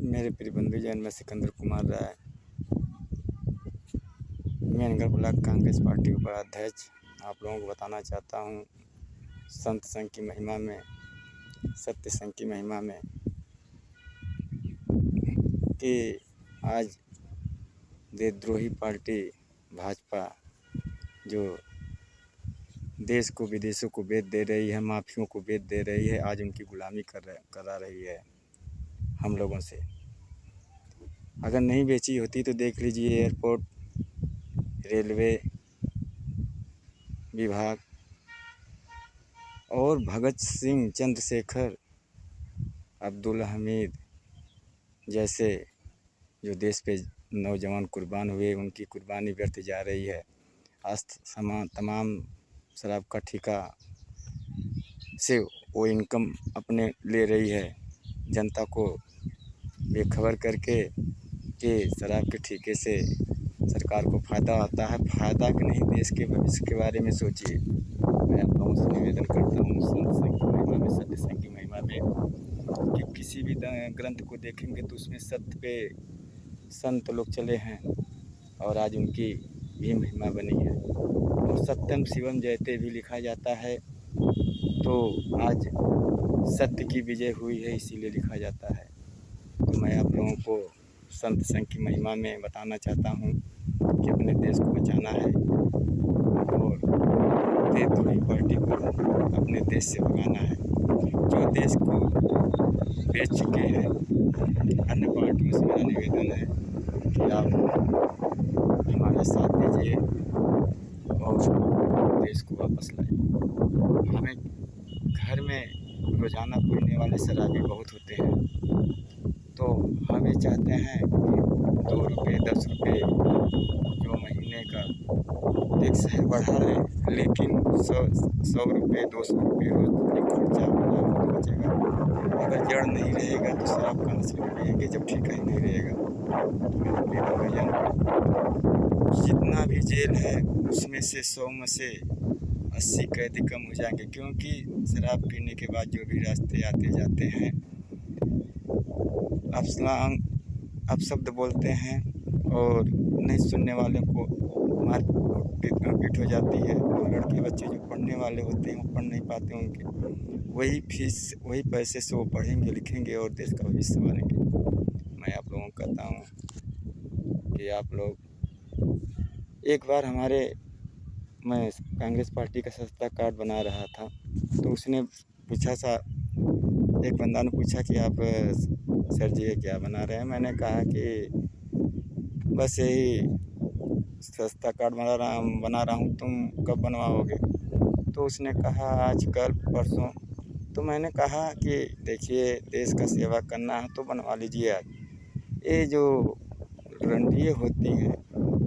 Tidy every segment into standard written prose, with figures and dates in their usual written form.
मेरे प्रिय बंधुजन, मैं सिकंदर कुमार राय, मेनगढ़ ब्लॉक कांग्रेस पार्टी उपाध्यक्ष आप लोगों को बताना चाहता हूँ संत संघ की महिमा में, सत्य संघ की महिमा में, कि आज देशद्रोही पार्टी भाजपा जो देश को विदेशों को बेच दे रही है, माफियों को बेच दे रही है, आज उनकी गुलामी करा रही है हम लोगों से। अगर नहीं बेची होती तो देख लीजिए एयरपोर्ट, रेलवे विभाग और भगत सिंह, चंद्रशेखर, अब्दुल हमीद जैसे जो देश पे नौजवान कुर्बान हुए, उनकी कुर्बानी व्यर्थ जा रही है। आज तमाम शराब का ठेका से वो इनकम अपने ले रही है, जनता को बेखबर करके कि शराब के ठेके से सरकार को फ़ायदा होता है। फ़ायदा कि नहीं, देश के भविष्य के बारे में सोचिए। मैं आप लोगों से निवेदन करता हूँ संत संघ की महिमा में, सत्य संघ की महिमा में, कि किसी भी ग्रंथ को देखेंगे तो उसमें सत्य पे संत लोग चले हैं और आज उनकी भी महिमा बनी है। और सत्यम शिवम जयते भी लिखा जाता है, तो आज सत्य की विजय हुई है, इसीलिए लिखा जाता है। तो मैं आप लोगों को संत संघ की महिमा में बताना चाहता हूँ कि अपने देश को बचाना है और देशद्रोही पार्टी को अपने देश से भगाना है, जो देश को बेच चुके हैं। अन्य पार्टियों से मेरा निवेदन है कि आप हमारा साथ दीजिए और देश को वापस लाइए। हमें घर में रोज़ाना पीने वाले शराबी बहुत होते हैं, तो हम ये चाहते हैं कि 2 रुपये 10 रुपये जो महीने का टैक्स है बढ़ा लें, लेकिन 100 रुपये 200 रुपये रोज खर्चा बचेगा। अगर जड़ नहीं रहेगा तो शराब कहाँ से पिएंगे जब ठेका ही नहीं रहेगा। जितना भी जेल है उसमें से 100 में से 80 कैदी कम हो जाएंगे, क्योंकि शराब पीने के बाद जो भी रास्ते आते जाते हैं अपशब्द बोलते हैं और नहीं सुनने वाले को मार पीट हो जाती है। और लड़के बच्चे जो पढ़ने वाले होते हैं वो पढ़ नहीं पाते, उनके वही फीस वही पैसे से वो पढ़ेंगे लिखेंगे और देश का भविष्य बनेंगे। मैं आप लोगों को कहता हूँ कि आप लोग एक बार मैं कांग्रेस पार्टी का सस्ता कार्ड बना रहा था, तो उसने पूछा एक बंदा ने पूछा कि आप सर जी ये क्या बना रहे हैं। मैंने कहा कि बस यही सस्ता कार्ड बना रहा हूँ, तुम कब बनवाओगे? तो उसने कहा आज कल परसों। तो मैंने कहा कि देखिए देश का सेवा करना है तो बनवा लीजिए आज। ये जो रंडिये होती हैं,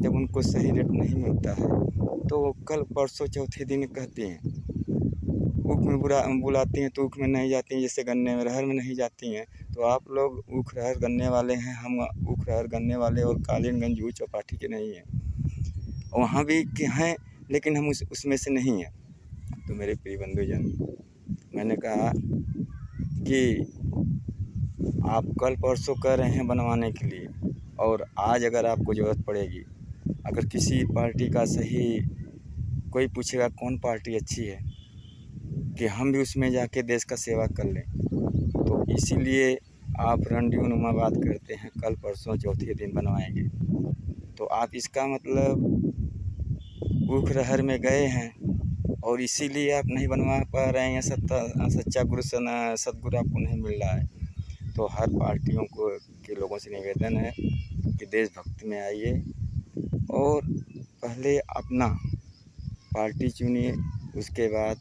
जब उनको सही रेट नहीं मिलता है तो कल परसों चौथे दिन कहती हैं, ऊख में बुलाती हैं तो ऊख में नहीं जाती हैं, जैसे गन्ने में रहर में नहीं जाती हैं। तो आप लोग ऊख रहर गन्ने वाले हैं, हम ऊख रहर गन्ने वाले और कालीनगंज ऊ चौपाटी के नहीं हैं। वहाँ भी के हैं लेकिन हम उसमें से नहीं हैं। तो मेरे प्रिय बंधुजन, मैंने कहा कि आप कल परसों कह रहे हैं बनवाने के लिए, और आज अगर आपको ज़रूरत पड़ेगी, अगर किसी पार्टी का सही कोई पूछेगा कौन पार्टी अच्छी है, कि हम भी उसमें जाके देश का सेवा कर लें, तो इसीलिए आप रंडियोनुमा बात करते हैं कल परसों चौथे दिन बनवाएंगे। तो आप इसका मतलब ऊख रहर में गए हैं और इसीलिए आप नहीं बनवा पा रहे हैं, सच्चा सदगुरु आपको नहीं मिल रहा है। तो हर पार्टियों के लोगों से निवेदन है कि देशभक्ति में आइए और पहले अपना पार्टी चुनिए, उसके बाद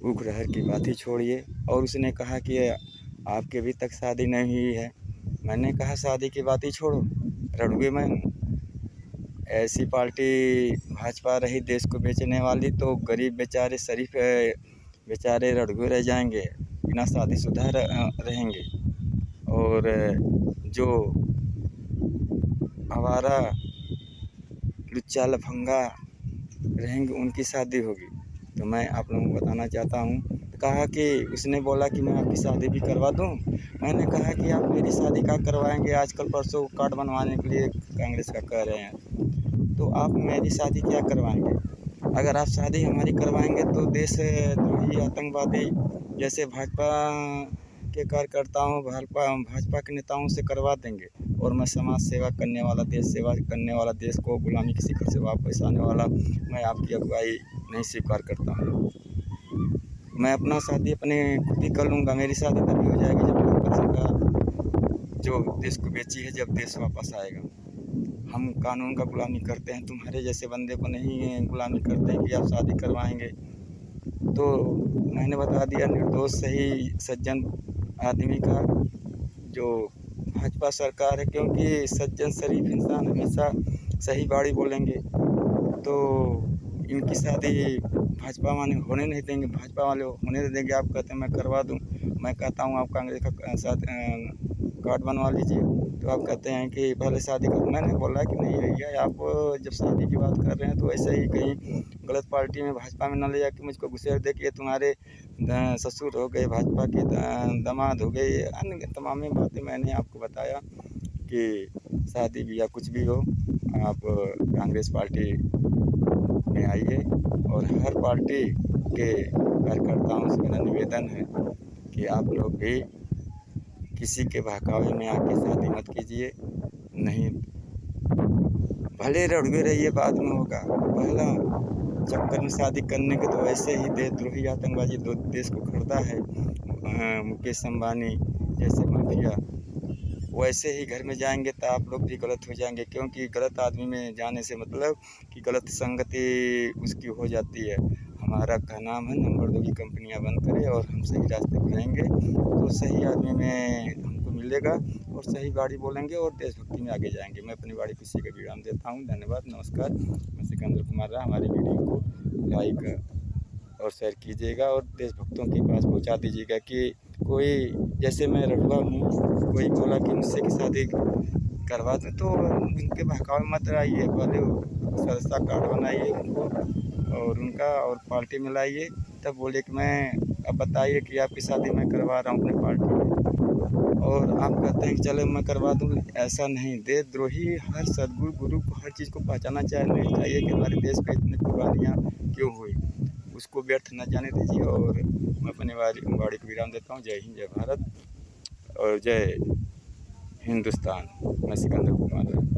ऊख रहर की बात ही छोड़िए। और उसने कहा कि आपके अभी तक शादी नहीं हुई है। मैंने कहा शादी की बात ही छोड़ो, रड़ुए मैं हूँ। ऐसी पार्टी भाजपा रही देश को बेचने वाली, तो गरीब बेचारे शरीफ बेचारे रड़ुए रह जाएंगे, बिना शादीशुदा रहेंगे। और जो आवारा लुच्चा लफंगा रहेंगे उनकी शादी होगी। तो मैं आप लोगों को बताना चाहता हूँ, कहा कि उसने बोला कि मैं आपकी शादी भी करवा दूँ, मैंने कहा कि आप मेरी शादी कहाँ करवाएंगे, आजकल परसों कार्ड बनवाने के लिए कांग्रेस का कह रहे हैं, तो आप मेरी शादी क्या करवाएंगे? अगर आप शादी हमारी करवाएंगे तो देशद्रोही आतंकवादी जैसे भाजपा के कार्यकर्ताओं भाजपा के नेताओं से करवा देंगे, और मैं समाज सेवा करने वाला, देश सेवा करने वाला, देश को गुलामी के शिखर से वापस आने वाला, मैं आपकी अगुवाई नहीं स्वीकार करता हूँ। मैं अपना शादी अपने खुद ही कर लूँगा। मेरी शादी तभी हो जाएगी जब भाजपा सरकार जो देश को बेची है, जब देश वापस आएगा। हम कानून का गुलामी करते हैं, तुम्हारे जैसे बंदे को नहीं गुलामी करते हैं कि आप शादी करवाएंगे। तो मैंने बता दिया, निर्दोष सही सज्जन आदमी का जो भाजपा सरकार है, क्योंकि सज्जन शरीफ इंसान हमेशा सही बाड़ी बोलेंगे, तो इनकी शादी भाजपा वाले होने नहीं देंगे, भाजपा वाले होने नहीं देंगे। आप कहते हैं मैं करवा दूं, मैं कहता हूं आप कांग्रेस का साथ कार्ड बनवा लीजिए, तो आप कहते हैं कि पहले शादी कर। मैंने बोला कि नहीं भैया, आप जब शादी की बात कर रहे हैं तो ऐसे ही कहीं गलत पार्टी में, भाजपा में न ले जाके मुझको घुसेड़ दे कि तुम्हारे ससुर हो गए, भाजपा के दामाद हो गए, अन्य तमाम बातें मैंने आपको बताया कि शादी भी या कुछ भी हो, आप कांग्रेस पार्टी में आइए। और हर पार्टी के कार्यकर्ताओं से मेरा निवेदन है कि आप लोग भी किसी के बहकावे में आके शादी मत कीजिए। नहीं, भले रुड़वे रहिए, बाद में होगा। पहला चक्कर में शादी करने के तो ऐसे ही देशद्रोही आतंकवादी देश को खरीदा है, मुकेश अंबानी जैसे माफिया, वैसे ही घर में जाएंगे तो आप लोग भी गलत हो जाएंगे, क्योंकि गलत आदमी में जाने से मतलब कि गलत संगति उसकी हो जाती है। हमारा का नाम है नंबर 2 की कंपनियां बंद करें और हम सही रास्ते पर रहेंगे, तो सही आदमी में हमको मिलेगा और सही बाड़ी बोलेंगे और देशभक्ति में आगे जाएंगे। मैं अपनी बाड़ी किसी का विराम देता हूँ। धन्यवाद, नमस्कार। मैं सिकंदर कुमार रहा। हमारी वीडियो को लाइक और शेयर कीजिएगा और देशभक्तों के पास पहुंचा दीजिएगा कि कोई, जैसे मैं रड़ुआ हूँ, कोई बोला कि मुझसे की शादी करवा दें तो उनके बहकावे में मत आइए। पहले सदस्यता कार्ड बनाइए उनको और उनका, और पार्टी में लाइए, तब बोलिए कि मैं, अब बताइए कि आपकी शादी मैं करवा रहा हूँ अपनी पार्टी में, और आप कहते हैं कि चलो मैं करवा दूँ। ऐसा नहीं, देशद्रोही हर सदगुरु गुरु को हर चीज़ को पहचानना चाहिए कि हमारे देश पे इतनी कुर्बानियाँ क्यों हुई, उसको व्यर्थ न जाने दीजिए। और मैं अपनी वाणी को विराम देता हूँ। जय हिंद, जय भारत और जय हिंदुस्तान। मैं सिकंदर कुमार।